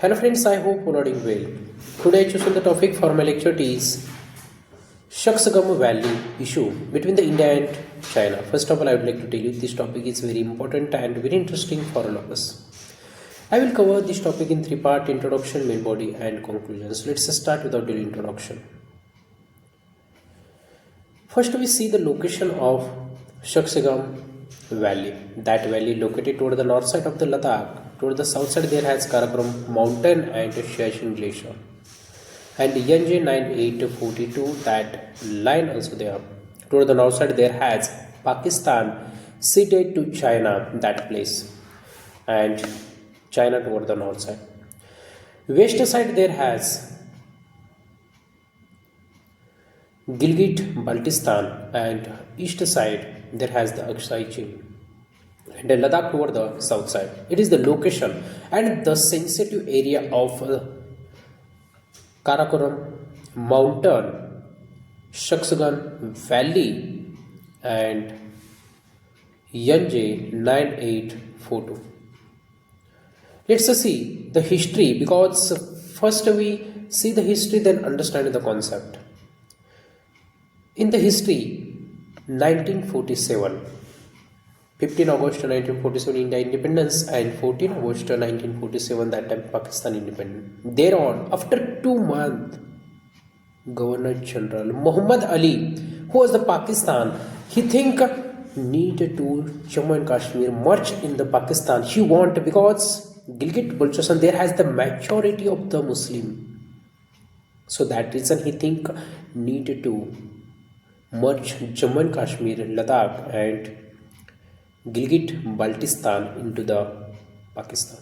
Hello friends, I hope you are doing well. Today I chosen the topic for my lecture is Shaksgam Valley issue between the India and China. First of all, I would like to tell you this topic is very important and very interesting for all of us. I will cover this topic in three parts: introduction, main body and conclusions. Let's start without any introduction. First we see the location of Shaksgam Valley. That valley located toward the north side of the Ladakh. Toward the south side there has Karachi mountain and Shaksgam glacier. And NJ 9842 that line also there. Toward the north side there has Pakistan ceded to China that place. And China toward the north side. West side there has Gilgit Baltistan, and east side there has the Aksai chain and the Ladakh toward the south side. It is the location and the sensitive area of Karakoram mountain, Shaksgam valley and NJ 9842. Let's see the history, because first we see the history then understand the concept. In the history, 1947, 15 August 1947 India independence and 14 August 1947 that time Pakistan independent. Thereon, after 2 months, Governor General Muhammad Ali, who was the Pakistan, he think needed to Jammu and Kashmir merge in the Pakistan. He want, because Gilgit Baltistan there has the majority of the Muslim. So that reason he think needed to merge Jammu and Kashmir, Ladakh and Gilgit Baltistan into the Pakistan.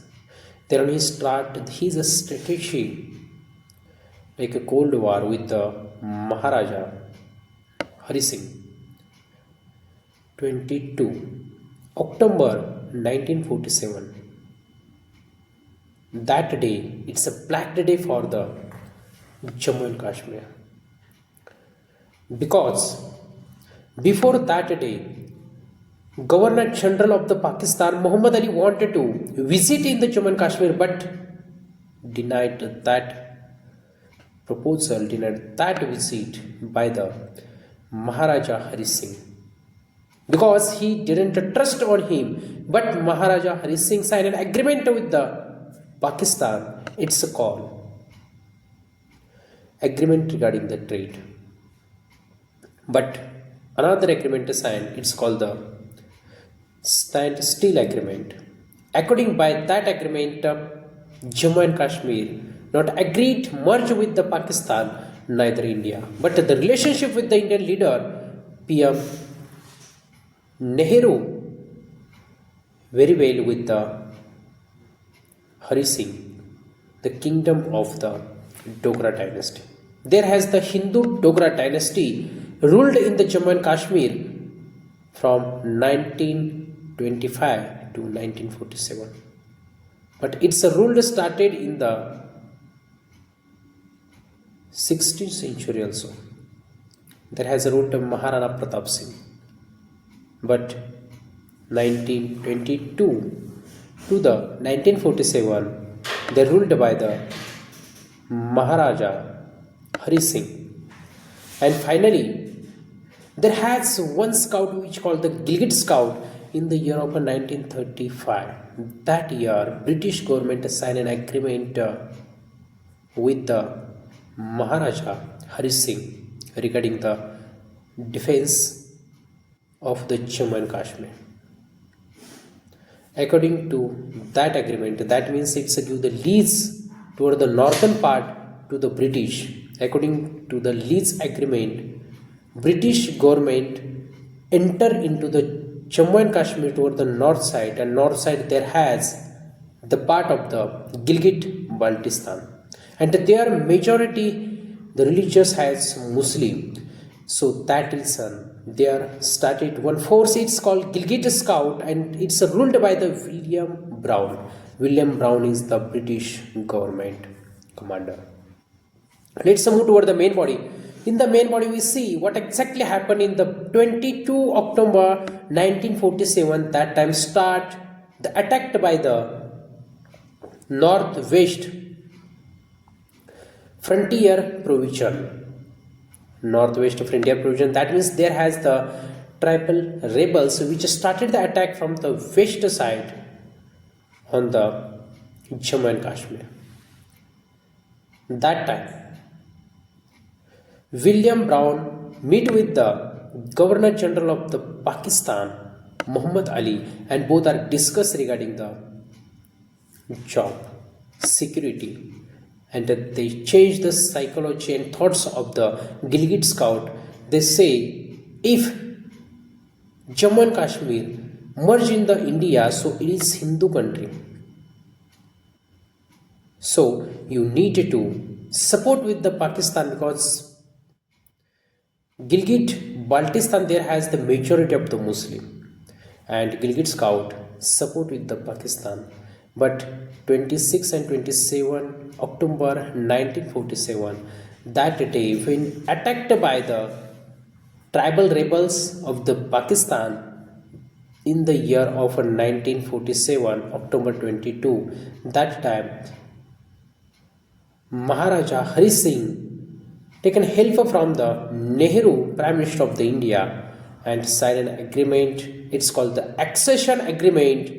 Then he started his strategy like a Cold War with the Maharaja Hari Singh. 22 October 1947. That day, it's a black day for the Jammu and Kashmir. Because before that day, Governor General of the Pakistan, Muhammad Ali, wanted to visit in the Jammu and Kashmir but denied that proposal, denied that visit by the Maharaja Hari Singh. Because he didn't trust on him, but Maharaja Hari Singh signed an agreement with the Pakistan. It's a call. Agreement regarding the trade. But another agreement is signed, it's called the Standstill Agreement. According by that agreement, Jammu and Kashmir not agreed merge with the Pakistan, neither India. But the relationship with the Indian leader, PM Nehru, very well with the Hari Singh, the kingdom of the Dogra dynasty. There has the Hindu Dogra dynasty ruled in the Jammu and Kashmir from 1925 to 1947. But its rule started in the 16th century also. There has a ruled Maharana Pratap Singh. But 1922 to the 1947, they ruled by the Maharaja Hari Singh. And finally, there has one scout which called the Gilgit Scout in the year of 1935. That year, British government signed an agreement with the Maharaja Hari Singh regarding the defense of the Jammu and Kashmir. According to that agreement, that means it's to give the lease toward the northern part to the British. According to the lease agreement, British government enter into the Jammu and Kashmir toward the north side, and north side there has the part of the Gilgit Baltistan, and their majority the religious has Muslim. So that reason there started one force, it's called Gilgit Scout, and it's ruled by the William Brown. William Brown is the British government commander. Let's move toward the main body. In the main body, we see what exactly happened in the 22 October 1947. That time start the attack by the northwest frontier provision, northwest frontier provision. That means there has the tribal rebels which started the attack from the west side on the Jammu and Kashmir. That time, William Brown met with the Governor General of the Pakistan, Muhammad Ali, and both are discussed regarding the job, security, and they change the psychology and thoughts of the Gilgit Scout. They say if Jammu and Kashmir merge in the India, so it is Hindu country. So you need to support with the Pakistan because Gilgit Baltistan there has the majority of the Muslim and Gilgit Scout support with the Pakistan. But 26 and 27 October 1947, that day when attacked by the tribal rebels of the Pakistan in the year of 1947 October 22, that time Maharaja Hari Singh taken help from the Nehru Prime Minister of the India and signed an agreement. It's called the Accession Agreement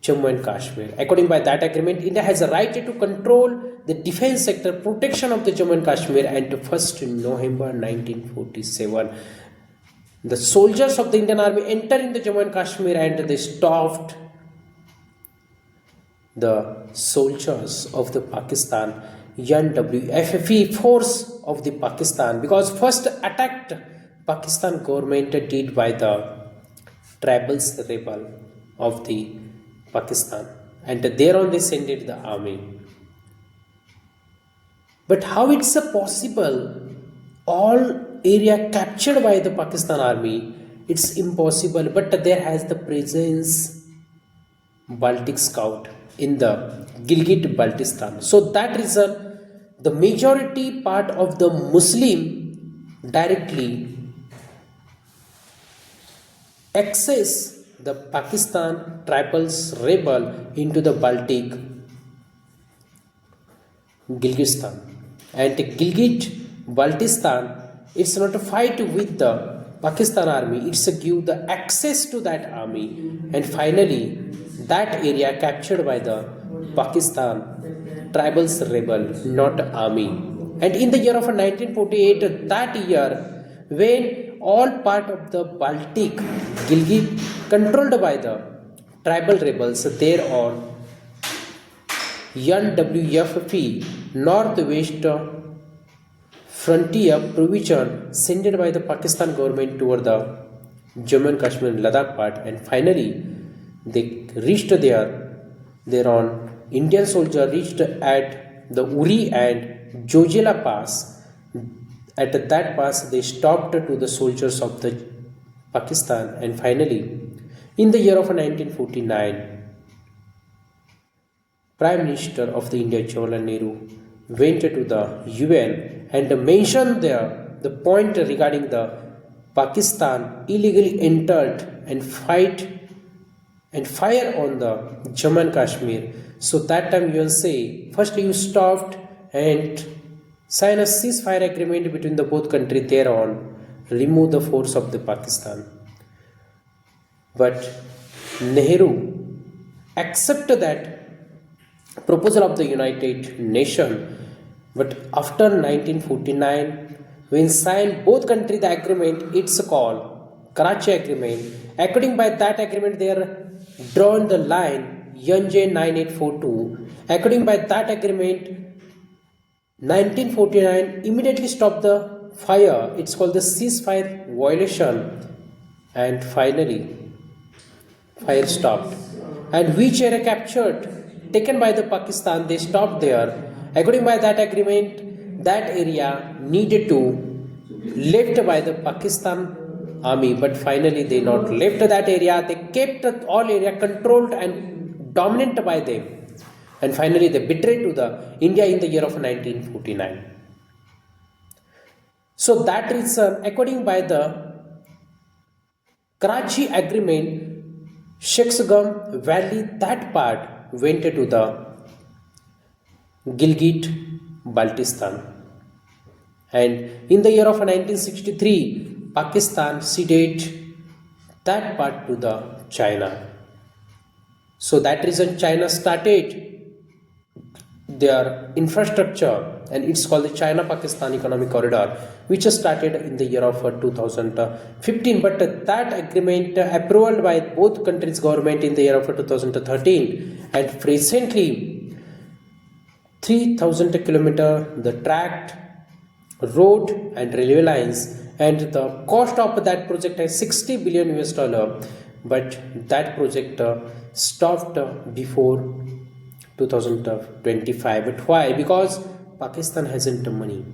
Jammu and Kashmir. According by that agreement, India has a right to control the defense sector, protection of the Jammu and Kashmir. And 1st November 1947, the soldiers of the Indian Army entered in the Jammu and Kashmir and they stopped the soldiers of the Pakistan UNWFFE force of the Pakistan, because first attacked Pakistan government did by the tribals rebel of the Pakistan, and thereon they sent it the army. But how it's possible all area captured by the Pakistan army? It's impossible, but there has the presence Baltic Scout in the Gilgit Baltistan. So that reason the majority part of the Muslim directly access the Pakistan tribals rebel into the Baltic Gilgistan. And Gilgit Baltistan, it's not a fight with the Pakistan army, it's a give the access to that army, and finally that area captured by the Pakistan tribals rebel, not army. And in the year of 1948, that year when all part of the Baltic Gilgit controlled by the tribal rebels, thereon UNWFP Northwest Frontier Provision sent by the Pakistan government toward the Jammu and Kashmir and Ladakh part, and finally they reached thereon Indian soldier reached at the Uri and Jojela pass. At that pass they stopped to the soldiers of the Pakistan, and finally in the year of 1949 Prime Minister of the India Jawaharlal Nehru went to the UN and mentioned there the point regarding the Pakistan illegally entered and fire on the Jammu and Kashmir. So that time you will say first you stopped and sign a ceasefire agreement between the both countries, thereon remove the force of the Pakistan. But Nehru accepted that proposal of the United Nations. But after 1949, when signed both countries the agreement, it's called Karachi Agreement. According by that agreement, they are drawn the line NJ 9842. According by that agreement, 1949 immediately stopped the fire. It's called the ceasefire violation, and finally fire stopped. And which area captured taken by the Pakistan, they stopped there. According by that agreement, that area needed to left by the Pakistan army, but finally they not left that area. They kept all area controlled and dominant by them, and finally they betrayed to the India in the year of 1949. So that reason, according by the Karachi Agreement, Shaksgam Valley, that part went to the Gilgit Baltistan. And in the year of 1963, Pakistan ceded that part to the China. So that reason China started their infrastructure, and it's called the China-Pakistan Economic Corridor, which started in the year of 2015. But that agreement approved by both countries' government in the year of 2013, and recently 3,000 kilometer the tracked road and railway lines, and the cost of that project is 60 billion US dollar. But that project stopped before 2025. But why? Because Pakistan hasn't money.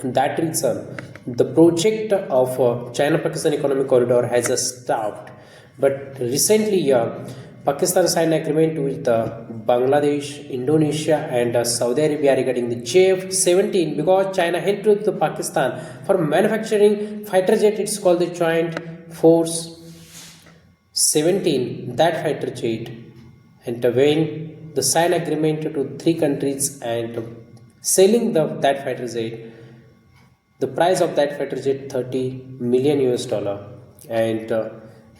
That reason the project of China-Pakistan Economic Corridor has stopped. But recently Pakistan signed an agreement with Bangladesh, Indonesia and Saudi Arabia regarding the JF-17, because China helped to Pakistan for manufacturing fighter jet. It's called the Joint Force 17, that fighter jet. And when the sign agreement to three countries and selling that fighter jet, the price of that fighter jet 30 million US dollar, and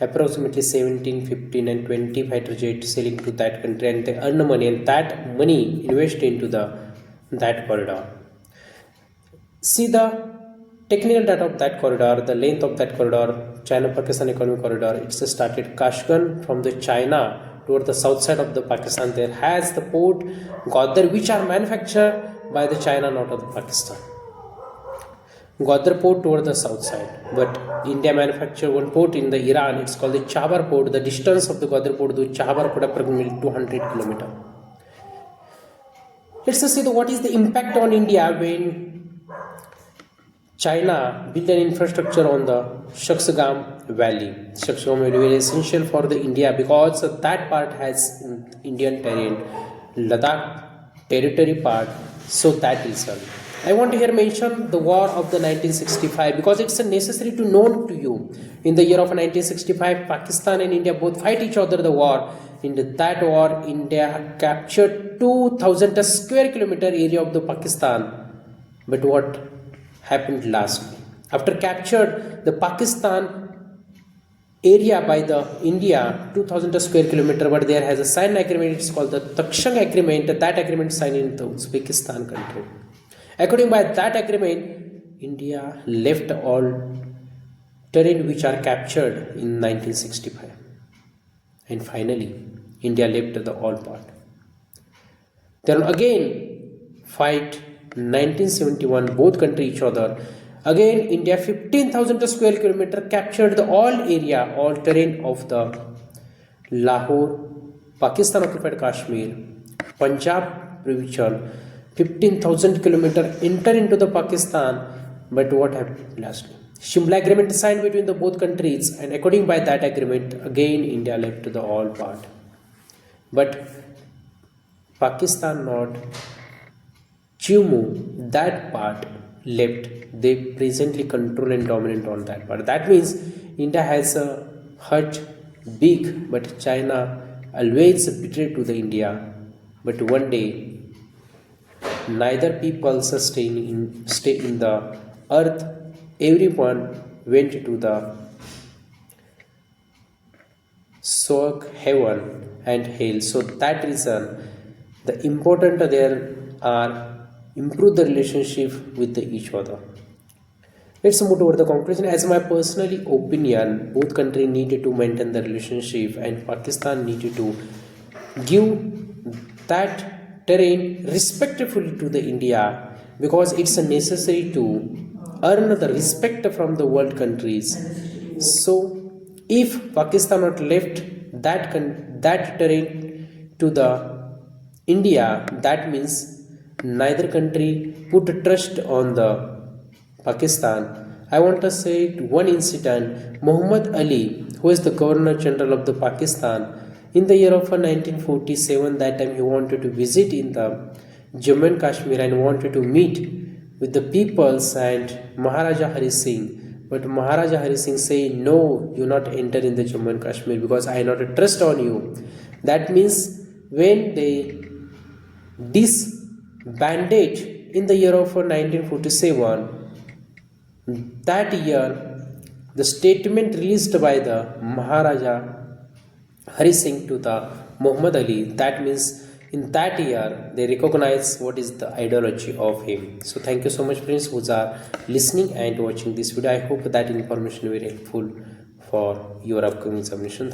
approximately 17, 15 and 20 fighter jet selling to that country, and they earn money, and that money invest into that corridor. See the technical data of that corridor, the length of that corridor, China-Pakistan Economic Corridor. It's started Kashgan from the China toward the south side of the Pakistan. There has the port Gwadar, which are manufactured by the China, not of the Pakistan. Gwadar port toward the south side, but India manufacture one port in the Iran. It's called the Chabar port. The distance of the Gwadar port to Chabar port approximately 200 kilometers. Let's just see what is the impact on India when China built an infrastructure on the Shaksgam Valley. Shaksgam Valley is essential for the India because that part has Indian terrain, Ladakh territory part. So that is all. I want to here mention the war of the 1965 because it's necessary to know to you. In the year of 1965, Pakistan and India both fight each other the war. In that war, India captured 2,000 square kilometer area of the Pakistan. But what happened lastly? After captured the Pakistan area by the India 2000 square kilometer, but there has a signed agreement. It's called the Tashkent agreement. That agreement signed in the Uzbekistan country. According by that agreement, India left all terrain which are captured in 1965, and finally India left the all part. Then again fight 1971, both country each other. Again India 15,000 square kilometer captured the all area, all terrain of the Lahore, Pakistan occupied Kashmir, Punjab provision. 15,000 kilometer enter into the Pakistan. But what happened lastly? Shimla agreement signed between the both countries, and according by that agreement again India left the all part. But Pakistan not Chimu, that part left. They presently control and dominant on that part. That means India has a hurt big, but China always betrayed to the India. But one day neither people stay in the earth. Everyone went to the Swag, heaven and hell. So that reason the important there are improve the relationship with each other. Let's move toward the conclusion. As my personal opinion, both countries needed to maintain the relationship, and Pakistan needed to give that terrain respectfully to the India, because it's necessary to earn the respect from the world countries. So if Pakistan not left that terrain to the India, that means neither country put trust on the Pakistan. I want to say one incident. Muhammad Ali, who is the Governor General of the Pakistan, in the year of 1947, that time he wanted to visit in the Jammu and Kashmir and wanted to meet with the peoples and Maharaja Hari Singh. But Maharaja Hari Singh say, no, you not enter in the Jammu and Kashmir because I not trust on you. That means when they bandage in the year of 1947. That year, the statement released by the Maharaja Hari Singh to the Muhammad Ali, that means in that year they recognize what is the ideology of him. So thank you so much friends who are listening and watching this video. I hope that information will be helpful for your upcoming submission.